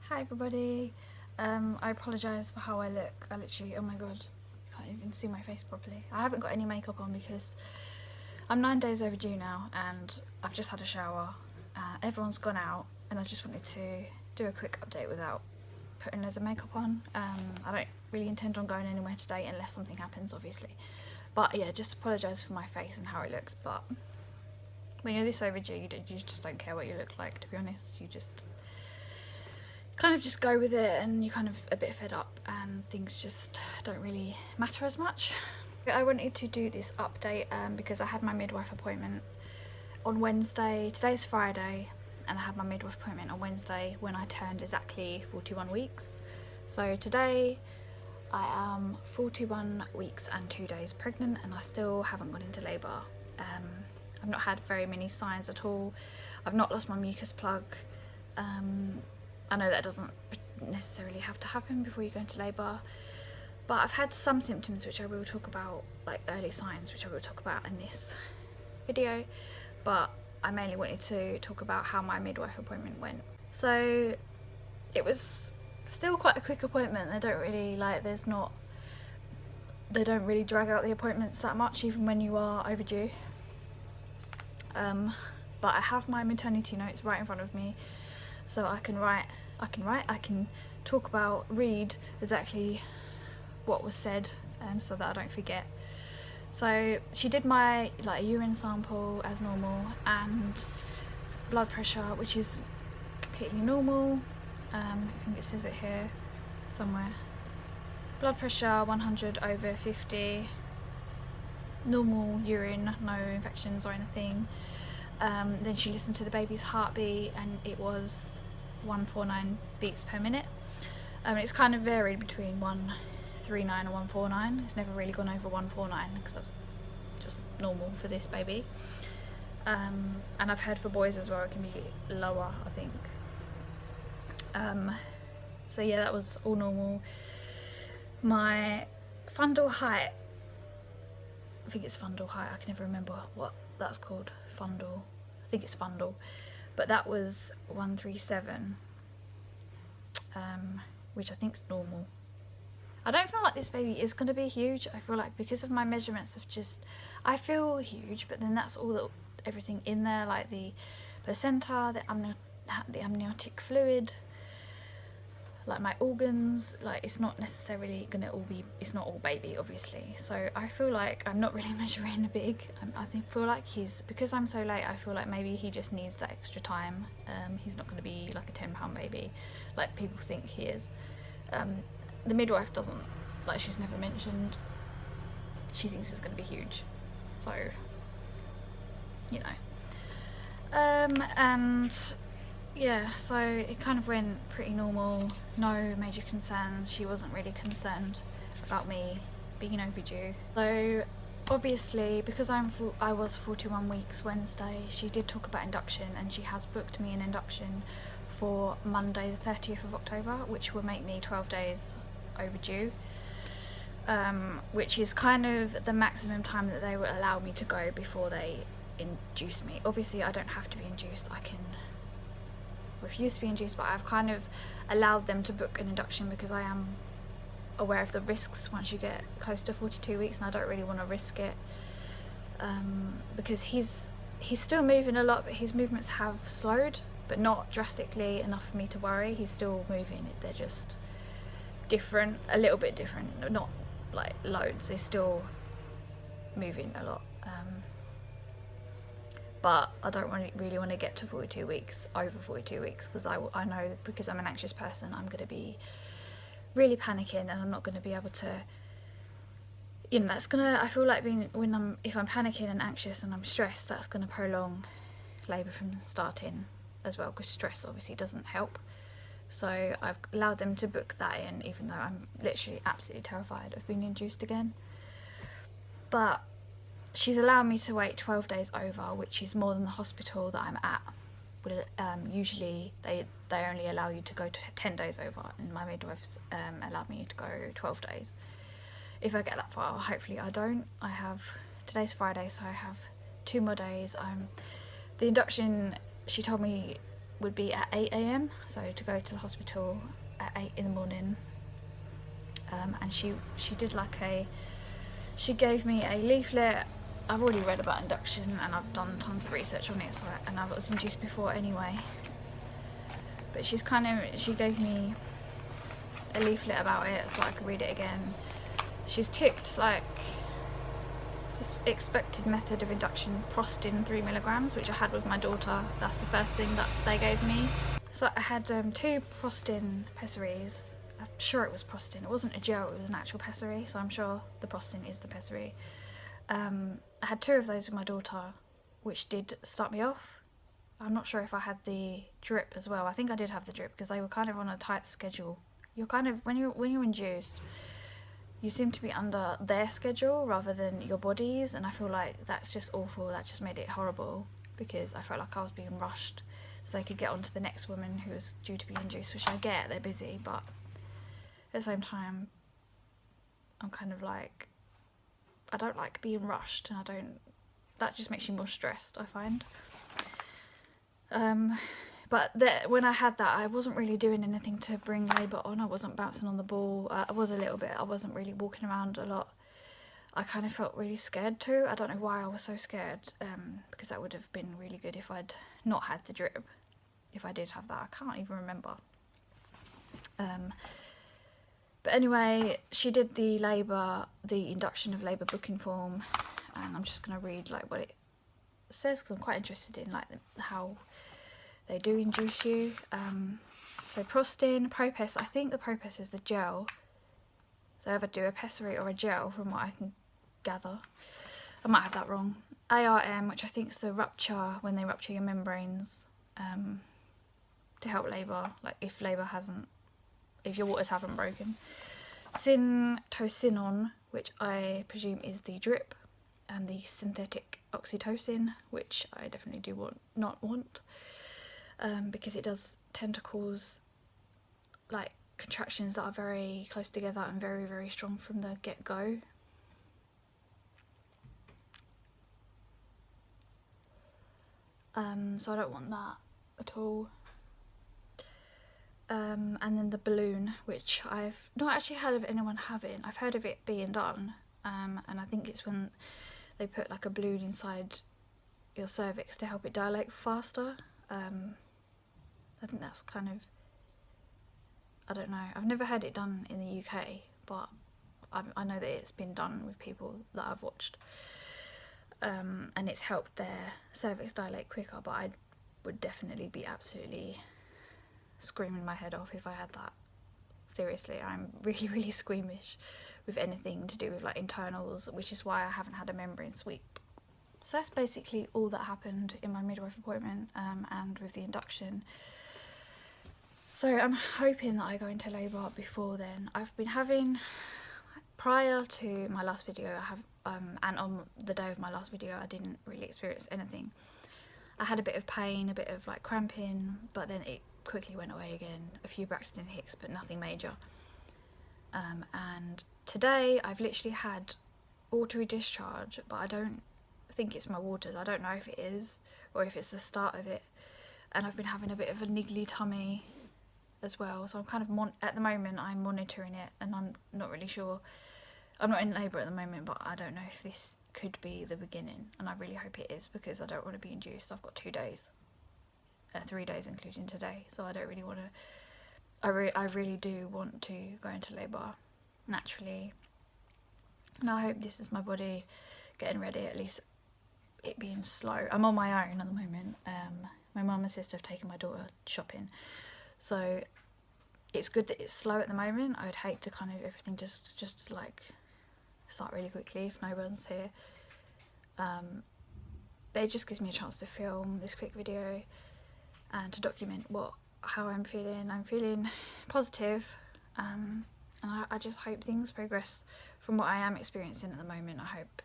Hi everybody, I apologise for how I look. I literally, oh my god, you can't even see my face properly. I haven't got any makeup on because I'm 9 days overdue now and I've just had a shower. Everyone's gone out and I just wanted to do a quick update without putting loads of makeup on. I don't really intend on going anywhere today unless something happens, obviously. But yeah, just apologise for my face and how it looks, but when you're this overdue, you just don't care what you look like, to be honest. You just kind of just go with it and you're kind of a bit fed up and things just don't really matter as much. I wanted to do this update because I had my midwife appointment on Wednesday. Today's Friday and I had my midwife appointment on Wednesday when I turned exactly 41 weeks. So today I am 41 weeks and 2 days pregnant and I still haven't gone into labour. I've not had very many signs at all. I've not lost my mucus plug. I know that doesn't necessarily have to happen before you go into labour, but I've had some symptoms which I will talk about, like early signs, which I will talk about in this video, but I mainly wanted to talk about how my midwife appointment went. So it was still quite a quick appointment. They don't really drag out the appointments that much, even when you are overdue. But I have my maternity notes right in front of me, so I can talk about, read exactly what was said, so that I don't forget. So she did my urine sample as normal and blood pressure, which is completely normal. I think it says it here somewhere. Blood pressure 100/50, normal urine, no infections or anything. Then she listened to the baby's heartbeat and it was 149 beats per minute. It's kind of varied between 139 and 149. It's never really gone over 149 because that's just normal for this baby. And I've heard for boys as well it can be lower, I think. So yeah, that was all normal. My fundal height, I think it's fundal height, I can never remember what that's called. Fundal, I think it's fundal, but that was 137, which I think is normal. I don't feel like this baby is going to be huge. I feel like because of my measurements of I feel huge, but then that's all everything in there, like the placenta, the amniotic fluid, like my organs, like it's not necessarily gonna all be, it's not all baby obviously. So I feel like I'm not really measuring big. I feel like because I'm so late, I feel like maybe he just needs that extra time. He's not gonna be like a 10-pound baby like people think he is. The midwife doesn't, she's never mentioned she thinks it's gonna be huge, so you know. And yeah, so it kind of went pretty normal, no major concerns. She wasn't really concerned about me being overdue. So obviously, because I was 41 weeks Wednesday, she did talk about induction and she has booked me an induction for Monday the 30th of October, which will make me 12 days overdue, which is kind of the maximum time that they will allow me to go before they induce me. Obviously I don't have to be induced, I can refuse to be induced, but I've kind of allowed them to book an induction because I am aware of the risks once you get close to 42 weeks, and I don't really want to risk it, because he's still moving a lot, but his movements have slowed, but not drastically enough for me to worry. He's still moving, they're just different, a little bit different, not like loads. He's still moving a lot. But I don't really want to get to 42 weeks, over 42 weeks, because I know, because I'm an anxious person, I'm going to be really panicking and I'm not going to be able to, that's going to, I feel like if I'm panicking and anxious and I'm stressed, that's going to prolong labour from starting as well, because stress obviously doesn't help. So I've allowed them to book that in, even though I'm literally absolutely terrified of being induced again. But she's allowed me to wait 12 days over, which is more than the hospital that I'm at. Usually they only allow you to go to 10 days over, and my midwife's allowed me to go 12 days. If I get that far, hopefully I don't. Today's Friday, so I have 2 more days. The induction, she told me would be at 8 a.m, so to go to the hospital at 8 in the morning. And she did like she gave me a leaflet. I've already read about induction and I've done tons of research on it, so and I was induced before anyway. But she gave me a leaflet about it so I could read it again. She's ticked like expected method of induction, Prostin 3 milligrams, which I had with my daughter. That's the first thing that they gave me. So I had 2 Prostin pessaries. I'm sure it was Prostin. It wasn't a gel, it was an actual pessary, so I'm sure the Prostin is the pessary. I had 2 of those with my daughter, which did start me off. I'm not sure if I had the drip as well. I think I did have the drip because they were kind of on a tight schedule. You're kind of, when you're induced, you seem to be under their schedule rather than your body's, and I feel like that's just awful. That just made it horrible because I felt like I was being rushed so they could get on to the next woman who was due to be induced, which I get, they're busy, but at the same time, I'm kind of like, I don't like being rushed, and that just makes you more stressed, I find. But when I had that, I wasn't really doing anything to bring labour on. I wasn't bouncing on the ball. I was a little bit. I wasn't really walking around a lot. I kind of felt really scared too. I don't know why I was so scared, because that would have been really good if I'd not had the drip. If I did have that, I can't even remember. But anyway, she did the induction of labour booking form, and I'm just going to read like what it says because I'm quite interested in like how they do induce you. So Prostin, Propess, I think the Propess is the gel. So either do a pessary or a gel from what I can gather. I might have that wrong. ARM, which I think is the rupture, when they rupture your membranes, to help labour, like if your waters haven't broken. Syntocinon, which I presume is the drip, and the synthetic oxytocin, which I definitely do not want, because it does tend to cause like contractions that are very close together and very, very strong from the get-go. So I don't want that at all. And then the balloon, which I've not actually heard of anyone having. I've heard of it being done, and I think it's when they put like a balloon inside your cervix to help it dilate faster. I think that's kind of, I don't know, I've never had it done in the UK, but I know that it's been done with people that I've watched, and it's helped their cervix dilate quicker, but I would definitely be absolutely screaming my head off if I had that. Seriously, I'm really, really squeamish with anything to do with like internals, which is why I haven't had a membrane sweep. So that's basically all that happened in my midwife appointment, and with the induction. So I'm hoping that I go into labour before then. I've been having, prior to my last video, and on the day of my last video, I didn't really experience anything. I had a bit of pain, a bit of like cramping, but then it quickly went away again. A few Braxton Hicks, but nothing major. And today I've literally had watery discharge, but I don't think it's my waters. I don't know if it is or if it's the start of it. And I've been having a bit of a niggly tummy as well, so I'm kind of at the moment I'm monitoring it, and I'm not really sure. I'm not in labour at the moment, but I don't know if this could be the beginning, and I really hope it is, because I don't want to be induced. I've got 2 days, 3 days including today, so I don't really want to. I really do want to go into labour naturally, and I hope this is my body getting ready, at least it being slow. I'm on my own at the moment. My mum and sister have taken my daughter shopping, so it's good that it's slow at the moment. I would hate to kind of everything just like start really quickly if no one's here. But it just gives me a chance to film this quick video and to document how I'm feeling. I'm feeling positive, and I just hope things progress from what I am experiencing at the moment. I hope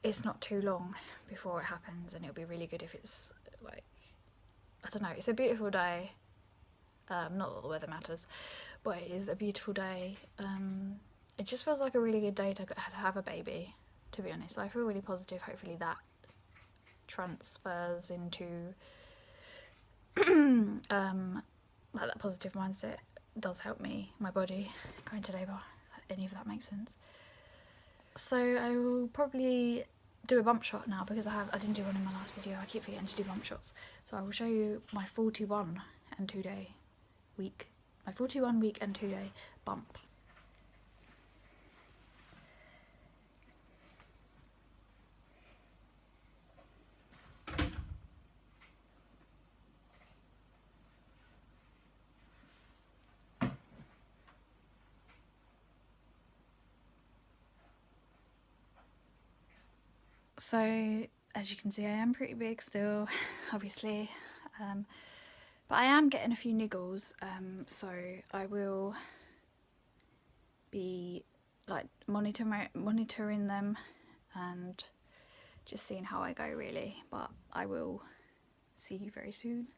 it's not too long before it happens, and it'll be really good if it's like, I don't know, it's a beautiful day. Not that the weather matters, but it is a beautiful day. It just feels like a really good day to have a baby, to be honest. I feel really positive. Hopefully that transfers into like that positive mindset does help me, my body, going to labour, if any of that makes sense. So I will probably do a bump shot now because I didn't do one in my last video. I keep forgetting to do bump shots. So I will show you my 41 and 2 day week. My 41 week and 2 day bump. So as you can see, I am pretty big still, obviously, but I am getting a few niggles, so I will be like monitoring them and just seeing how I go really, but I will see you very soon.